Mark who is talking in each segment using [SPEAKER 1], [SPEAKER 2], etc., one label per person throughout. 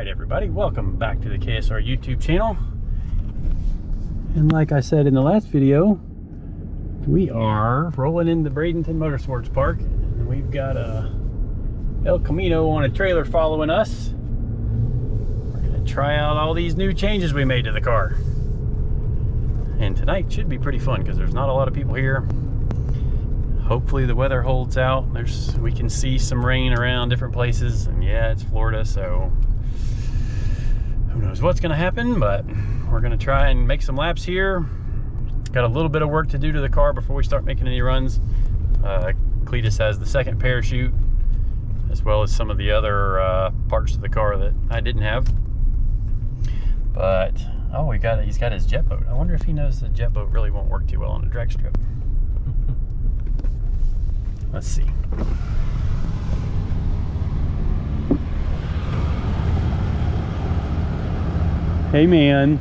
[SPEAKER 1] Alright everybody, welcome back to the KSR YouTube channel. And like I said in the last video, we are rolling into Bradenton Motorsports Park. And we've got a El Camino on a trailer following us. We're going to try out all these new changes we made to the car. And tonight should be pretty fun because there's not a lot of people here. Hopefully the weather holds out. We can see some rain around different places, and yeah, it's Florida, so who knows what's gonna happen, but we're gonna try and make some laps here. Got a little bit of work to do to the car before we start making any runs. Cletus has the second parachute, as well as some of the other parts of the car that I didn't have. But, oh, he's got his jet boat. I wonder if he knows the jet boat really won't work too well on a drag strip. Let's see. Hey man.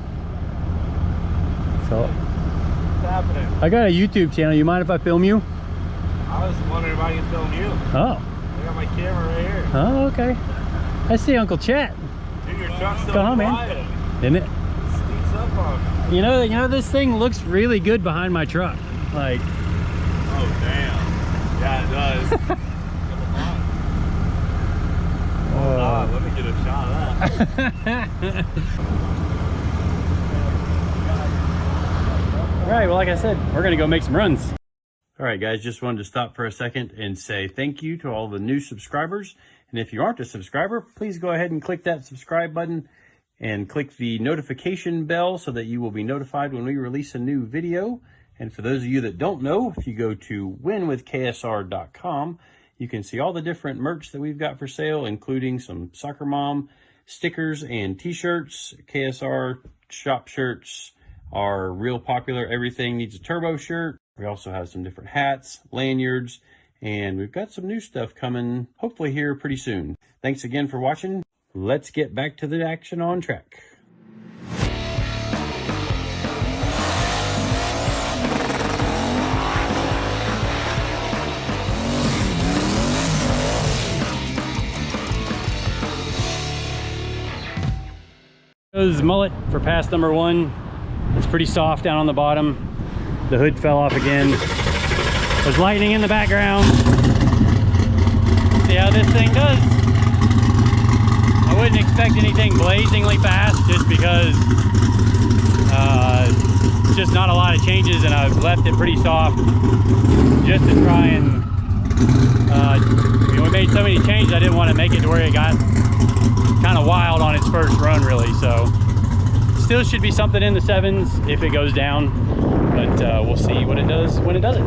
[SPEAKER 1] So,
[SPEAKER 2] what's happening?
[SPEAKER 1] I got a YouTube channel. You mind if I film you?
[SPEAKER 2] I was wondering if I can film you.
[SPEAKER 1] Oh.
[SPEAKER 2] I got my camera right here.
[SPEAKER 1] Oh, okay. I see Uncle Chat.
[SPEAKER 2] Dude, your truck's still
[SPEAKER 1] Going on,
[SPEAKER 2] quiet.
[SPEAKER 1] man. Isn't it?
[SPEAKER 2] It sneaks up on me.
[SPEAKER 1] You know, this thing looks really good behind my truck. Like.
[SPEAKER 2] Oh damn. Yeah, it does. Hold on, let me get a shot of that.
[SPEAKER 1] All right, well, like I said, we're gonna go make some runs. All right, guys, just wanted to stop for a second and say thank you to all the new subscribers. And if you aren't a subscriber, please go ahead and click that subscribe button and click the notification bell so that you will be notified when we release a new video. And for those of you that don't know, if you go to winwithksr.com, you can see all the different merch that we've got for sale, including some SoccerMom stickers and t-shirts, KSR shop shirts, our real popular Everything Needs a Turbo shirt. We also have some different hats, lanyards, and we've got some new stuff coming, hopefully here pretty soon. Thanks again for watching. Let's get back to the action on track. This is Mullet for pass number 1. It's pretty soft down on the bottom. The hood fell off again. There's lightning in the background. See how this thing does. I wouldn't expect anything blazingly fast just because just not a lot of changes, and I've left it pretty soft just to try and we made so many changes I didn't want to make it to where it got kind of wild on its first run, really. So still should be something in the 7s if it goes down, but we'll see what it does when it does it.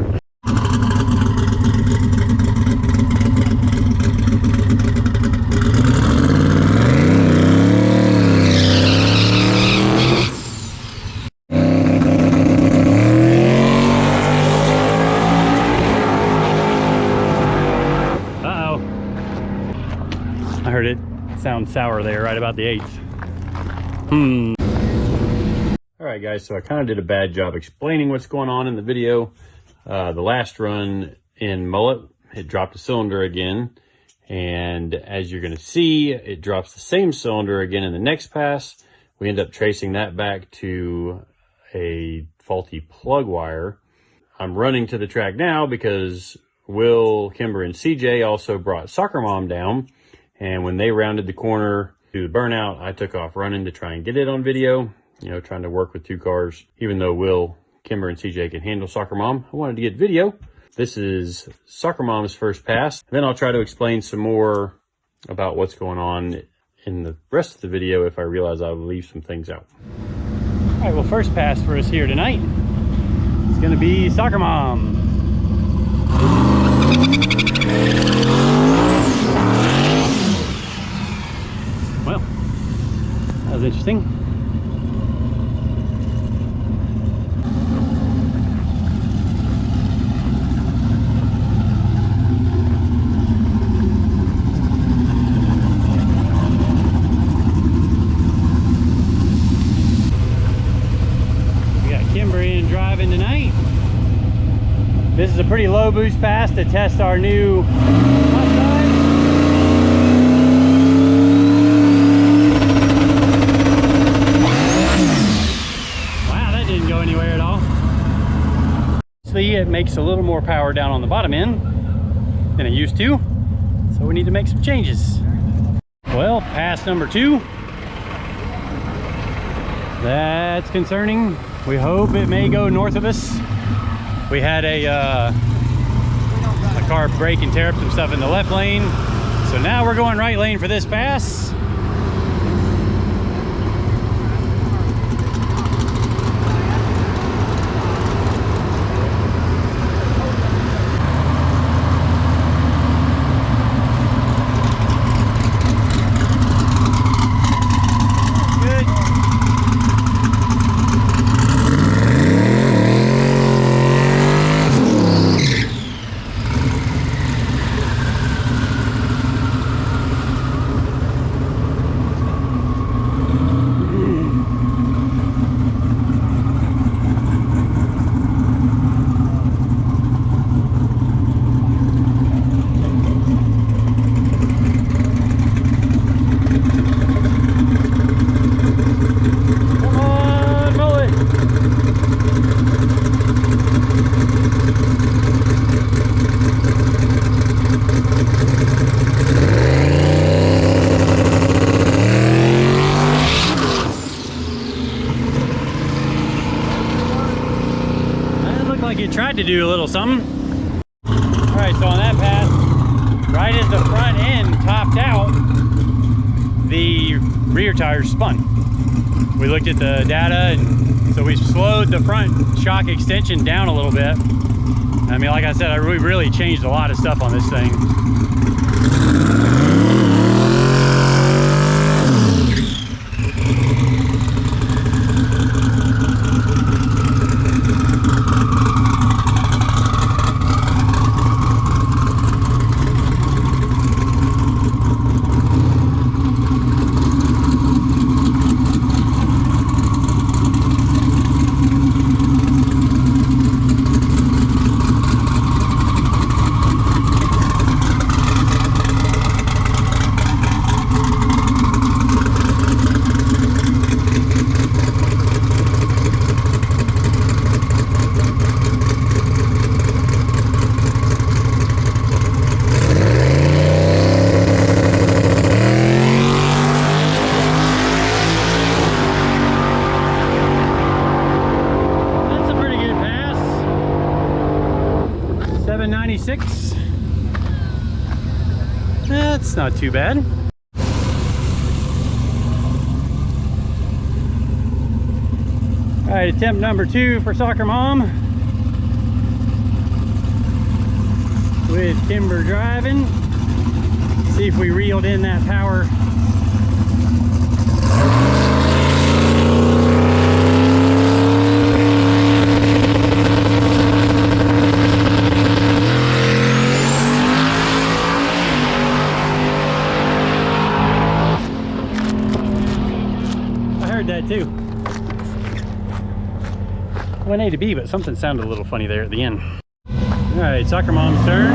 [SPEAKER 1] Uh-oh. I heard it sound sour there right about the 8th. Alright guys, so I kind of did a bad job explaining what's going on in the video. The last run in Mullet, it dropped a cylinder again, and as you're going to see, it drops the same cylinder again in the next pass. We end up tracing that back to a faulty plug wire. I'm running to the track now because Will, Kimber, and CJ also brought SoccerMom down, and when they rounded the corner to the burnout, I took off running to try and get it on video. You know, trying to work with 2 cars. Even though Will, Kimber, and CJ can handle SoccerMom, I wanted to get video. This is SoccerMom's first pass. Then I'll try to explain some more about what's going on in the rest of the video if I realize I'll leave some things out. All right, well, first pass for us here tonight is going to be SoccerMom. Well, that was interesting. Driving tonight. This is a pretty low boost pass to test our new hot side. it makes a little more power down on the bottom end than it used to. So we need to make some changes. Well, pass number 2. That's concerning. We hope it may go north of us. We had a car break and tear up some stuff in the left lane. So now we're going right lane for this pass. Tried to do a little something. All right, so on that pass, right as the front end topped out, the rear tires spun. We looked at the data, and so we slowed the front shock extension down a little bit. I mean, like I said, we really changed a lot of stuff on this thing. That's not too bad. All right, attempt number 2 for SoccerMom with timber driving. See if we reeled in that power. That too. Went A to B, but something sounded a little funny there at the end. All right, SoccerMom's turn.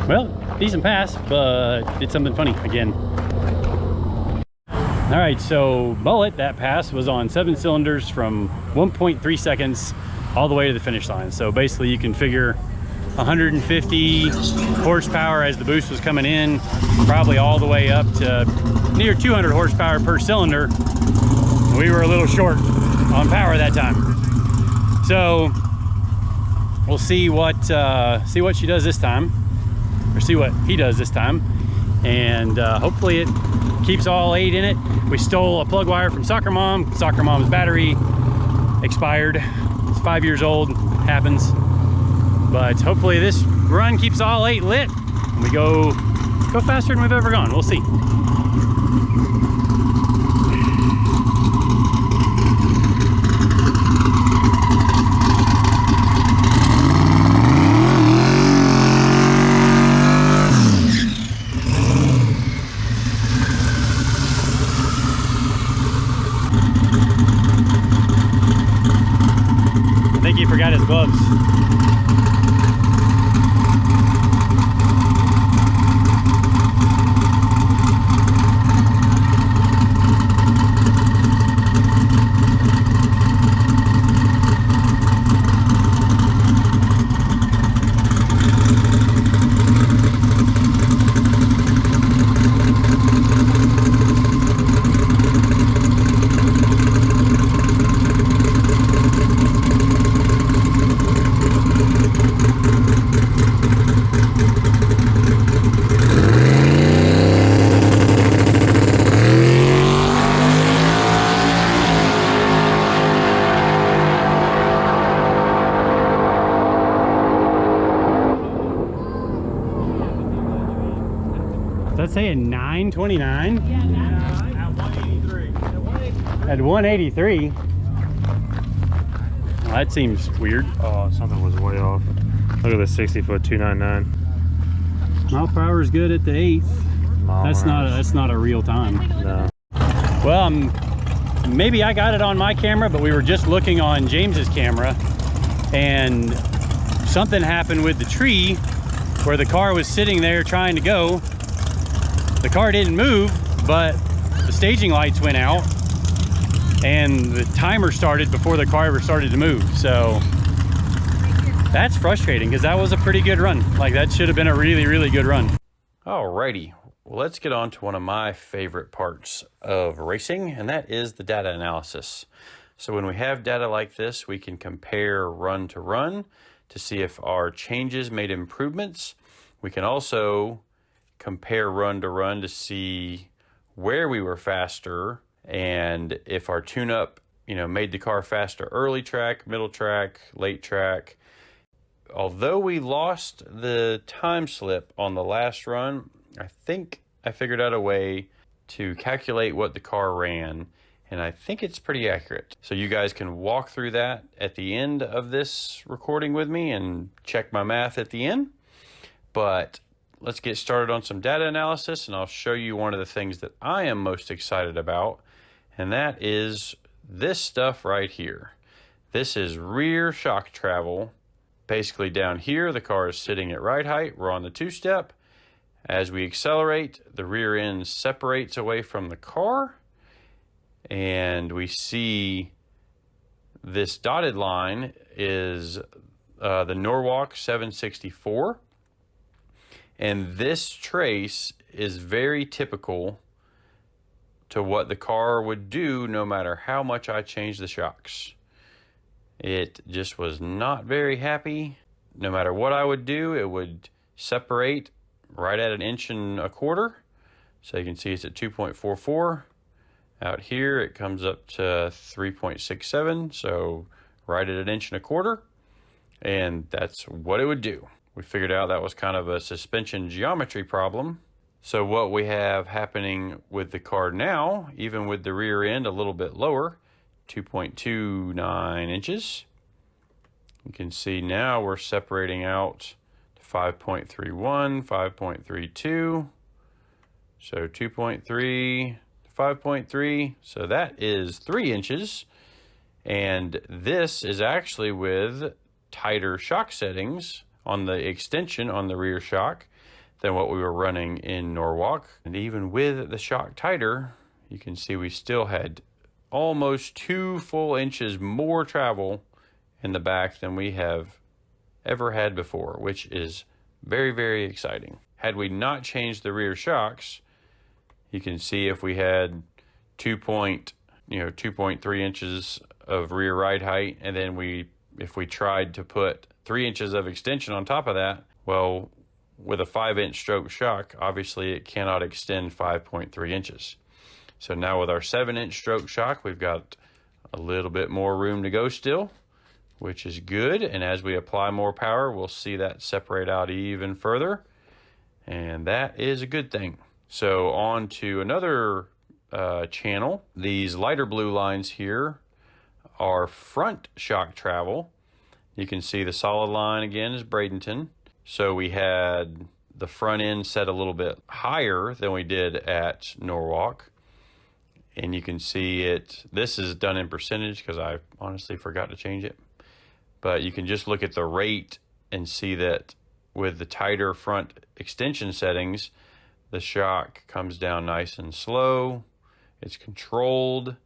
[SPEAKER 1] Well, decent pass, but did something funny again. All right, so Mullet, that pass was on 7 cylinders from 1.3 seconds all the way to the finish line. So basically you can figure 150 horsepower as the boost was coming in, probably all the way up to near 200 horsepower per cylinder. We were a little short on power that time. So we'll see what she does this time, or see what he does this time, and hopefully it keeps all 8 in it. We stole a plug wire from SoccerMom. SoccerMom's battery expired. It's 5 years old, happens. But hopefully this run keeps all 8 lit and we go faster than we've ever gone. We'll see. clubs. Does that say a 929?
[SPEAKER 2] At 183.
[SPEAKER 1] At 183? Well, that seems weird.
[SPEAKER 2] Oh, something was way off. Look at the 60-foot 299.
[SPEAKER 1] Mile per hour is good at the 8th. That's not a real time.
[SPEAKER 2] No.
[SPEAKER 1] Well, maybe I got it on my camera, but we were just looking on James's camera, and something happened with the tree where the car was sitting there trying to go. The car didn't move, but the staging lights went out and the timer started before the car ever started to move. So that's frustrating because that was a pretty good run. Like, that should have been a really, really good run. Alrighty, well, let's get on to one of my favorite parts of racing, and that is the data analysis. So when we have data like this, we can compare run to run to see if our changes made improvements. We can also compare run to run to see where we were faster and if our tune-up, made the car faster early track, middle track, late track. Although we lost the time slip on the last run, I think I figured out a way to calculate what the car ran, and I think it's pretty accurate. So you guys can walk through that at the end of this recording with me and check my math at the end. But let's get started on some data analysis, and I'll show you one of the things that I am most excited about, and that is this stuff right here. This is rear shock travel. Basically down here, the car is sitting at ride height. We're on the two-step. As we accelerate, the rear end separates away from the car, and we see this dotted line is the Norwalk 764. And this trace is very typical to what the car would do no matter how much I change the shocks. It just was not very happy. No matter what I would do, it would separate right at 1.25 inches. So you can see it's at 2.44. Out here, it comes up to 3.67. So right at 1.25 inches. And that's what it would do. We figured out that was kind of a suspension geometry problem. So what we have happening with the car now, even with the rear end a little bit lower, 2.29 inches, you can see now we're separating out to 5.31, 5.32, so 2.3, 5.3, so that is 3 inches. And this is actually with tighter shock settings on the extension on the rear shock than what we were running in Norwalk. And even with the shock tighter, you can see we still had almost 2 full inches more travel in the back than we have ever had before, which is very, very exciting. Had we not changed the rear shocks, you can see if we had 2.3 inches of rear ride height, and then if we tried to put 3 inches of extension on top of that, well, with a 5-inch stroke shock, obviously it cannot extend 5.3 inches. So now with our 7-inch stroke shock, we've got a little bit more room to go still, which is good. And as we apply more power, we'll see that separate out even further. And that is a good thing. So on to another channel. These lighter blue lines here are front shock travel. You can see the solid line again is Bradenton. So we had the front end set a little bit higher than we did at Norwalk. And you can see it, this is done in percentage because I honestly forgot to change it.
[SPEAKER 3] but you can just look at the rate and see that with the tighter front extension settings, the shock comes down nice and slow. It's controlled,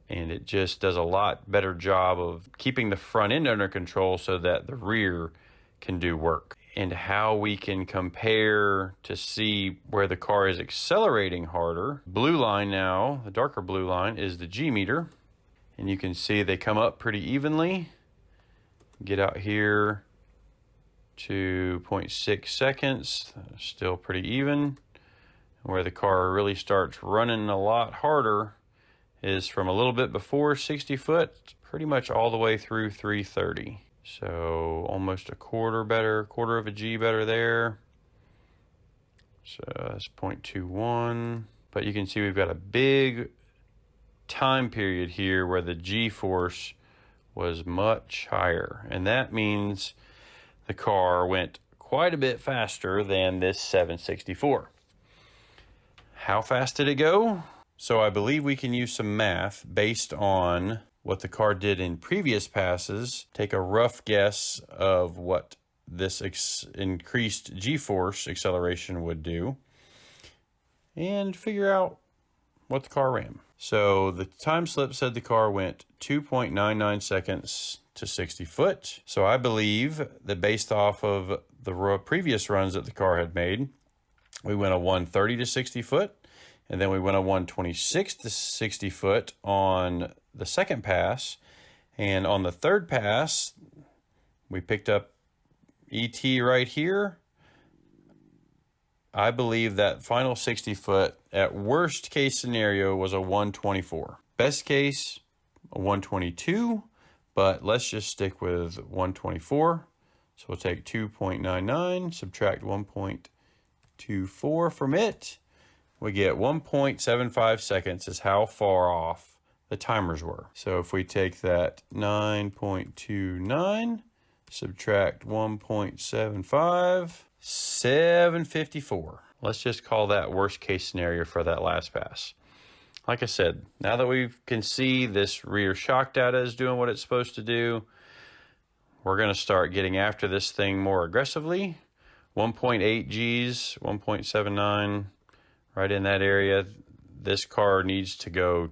[SPEAKER 3] and it just does a lot better job of keeping the front end under control so that the rear can do work. And how we can compare to see where the car is accelerating harder. Blue line now, the darker blue line, is the G meter. And you can see they come up pretty evenly. Get out here to 0.6 seconds, still pretty even. Where the car really starts running a lot harder is from a little bit before 60 foot, pretty much all the way through 330. So almost a quarter of a G better there. So that's 0.21. But you can see we've got a big time period here where the G force was much higher. And that means the car went quite a bit faster than this 764. How fast did it go? So I believe we can use some math based on what the car did in previous passes, take a rough guess of what this increased G-force acceleration would do, and figure out what the car ran. So the time slip said the car went 2.99 seconds to 60 foot. So I believe that based off of the previous runs that the car had made, we went a 130 to 60 foot, and then we went a 126 to 60 foot on the second pass, and on the third pass we picked up ET right here. I believe that final 60 foot at worst case scenario was a 124. Best case a 122, but let's just stick with 124. So we'll take 2.99, subtract 1.24 from it. We get 1.75 seconds is how far off the timers were. So if we take that 9.29, subtract 1.75, 754. Let's just call that worst case scenario for that last pass. Like I said, now that we can see this rear shock data is doing what it's supposed to do, we're going to start getting after this thing more aggressively. 1.8 Gs, 1.79, right in that area. This car needs to go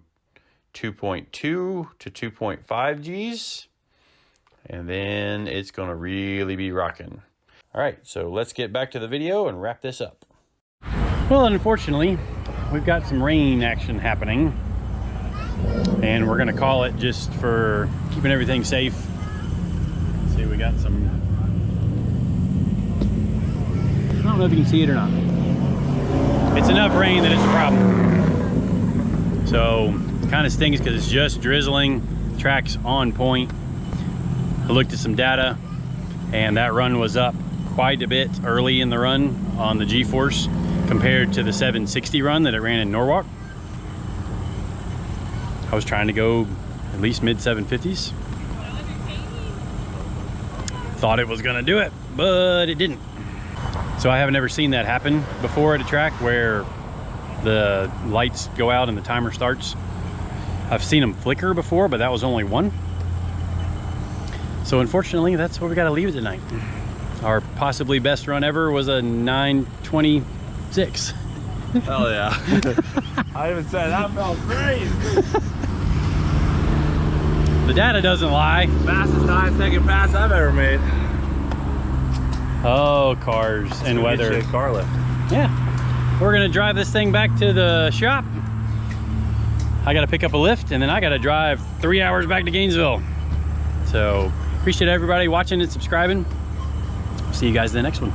[SPEAKER 3] 2.2 to 2.5 Gs, and then it's going to really be rocking. All right, so let's get back to the video and wrap this up.
[SPEAKER 1] Well, unfortunately, we've got some rain action happening, and we're going to call it just for keeping everything safe. Let's see, we got some, I don't know if you can see it or not. It's enough rain that it's a problem. So kind of stings because it's just drizzling. Track's on point. I looked at some data, and that run was up quite a bit early in the run on the G-force compared to the 760 run that it ran in Norwalk. I was trying to go at least mid 750s. Thought it was gonna do it, but it didn't. So I haven't ever seen that happen before at a track where the lights go out and the timer starts. I've seen them flicker before, but that was only one. So unfortunately, that's where we gotta leave it tonight. Our possibly best run ever was a 9:26.
[SPEAKER 2] Hell yeah. I even said that felt great.
[SPEAKER 1] The data doesn't lie.
[SPEAKER 2] Fastest 9-second pass I've ever made.
[SPEAKER 1] Oh, cars and weather.
[SPEAKER 2] Get you a car lift.
[SPEAKER 1] Yeah. We're gonna drive this thing back to the shop. I gotta pick up a lift, and then I gotta drive 3 hours back to Gainesville. So appreciate everybody watching and subscribing. See you guys in the next one.